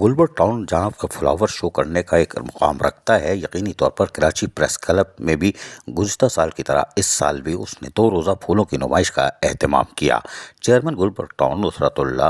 Gulberg town جہاں کا flower show کرنے کا ایک مقام رکھتا ہے، یقینی طور پر کراچی پریس کلب میں بھی گزشتہ سال کی طرح اس سال بھی اس نے 2 روزہ پھولوں کی نمائش کا اہتمام کیا۔ Chairman Gulberg town Nusrat Ullah,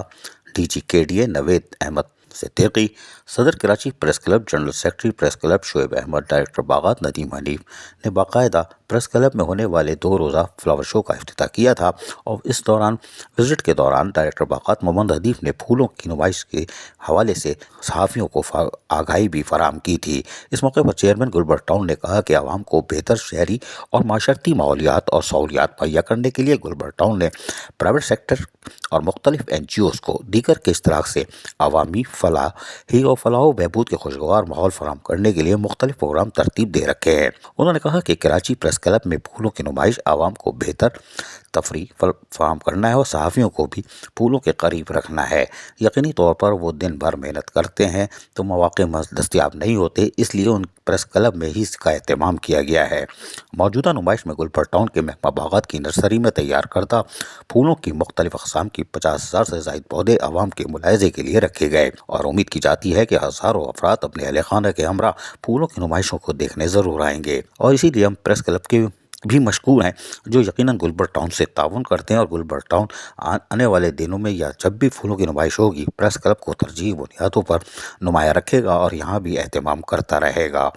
D G K D A Naveed Ahmed Siddiqui, صدر Karachi press club, general secretary press club Shoaib Ahmed, director باغات ندیم حنیف نے باقاعدہ پریس کلب میں ہونے والے 2 روزہ فلاور شو کا افتتاح کیا تھا، اور اس دوران وزٹ کے دوران ڈائریکٹر باغات محمد حنیف نے پھولوں کی نمائش کے حوالے سے صحافیوں کو آگاہی بھی فراہم کی تھی۔ اس موقع پر چیئرمین گلبرگ ٹاؤن نے کہا کہ عوام کو بہتر شہری اور معاشرتی ماحولیات اور سہولیات مہیا کرنے کے لیے گلبرگ ٹاؤن نے پرائیویٹ سیکٹر اور مختلف NGOs کو دیگر کے اشتراک سے عوامی فلاحی و بہبود کے خوشگوار ماحول فراہم کرنے کے لیے مختلف پروگرام ترتیب دے رکھے ہیں۔ انہوں نے کہا کہ کراچی پریس کلب میں پھولوں کی نمائش عوام کو بہتر تفریح فراہم کرنا ہے اور صحافیوں کو بھی پھولوں کے قریب رکھنا ہے۔ یقینی طور پر وہ دن بھر محنت کرتے ہیں تو مواقع دستیاب نہیں ہوتے، اس لیے ان پریس کلب میں ہی اس کا اہتمام کیا گیا ہے۔ موجودہ نمائش میں گلبرگ ٹاؤن کے مہکمہ باغات کی نرسری میں تیار کردہ پھولوں کی مختلف اقسام کی 50,000 سے زائد پودے عوام کے ملاحظے کے لیے رکھے گئے، اور امید کی جاتی ہے کہ ہزاروں افراد اپنے اہل خانہ کے ہمراہ پھولوں کی نمائشوں کو دیکھنے ضرور آئیں گے، اور اسی لیے ہم پریس کلب کے بھی مشکور ہیں جو یقیناً گلبرگ ٹاؤن سے تعاون کرتے ہیں، اور گلبرگ ٹاؤن آنے والے دنوں میں یا جب بھی پھولوں کی نمائش ہوگی پریس کلب کو ترجیحی بنیادوں پر نمایاں رکھے گا اور یہاں بھی اہتمام کرتا رہے گا۔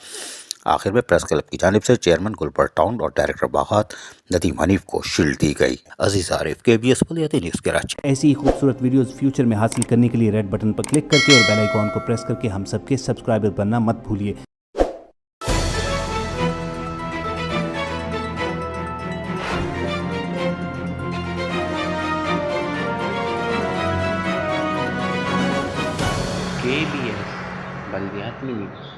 آخر میں پریس کلب کی جانب سے چیئرمین گلبرگ ٹاؤن اور ڈائریکٹر باغات ندیم حنیف کو شیلڈ دی گئی۔ عزیز عارف، KBS بلدیاتی نیوز کراچی۔ ایسی ہی خوبصورت ویڈیوز فیوچر میں حاصل کرنے کے لیے ریڈ بٹن پر کلک کر کے اور بیل آئیکن کو پریس کر کے ہم سب کے سبسکرائبر بننا مت بھولیے۔ KBS بلدیاتی نیوز۔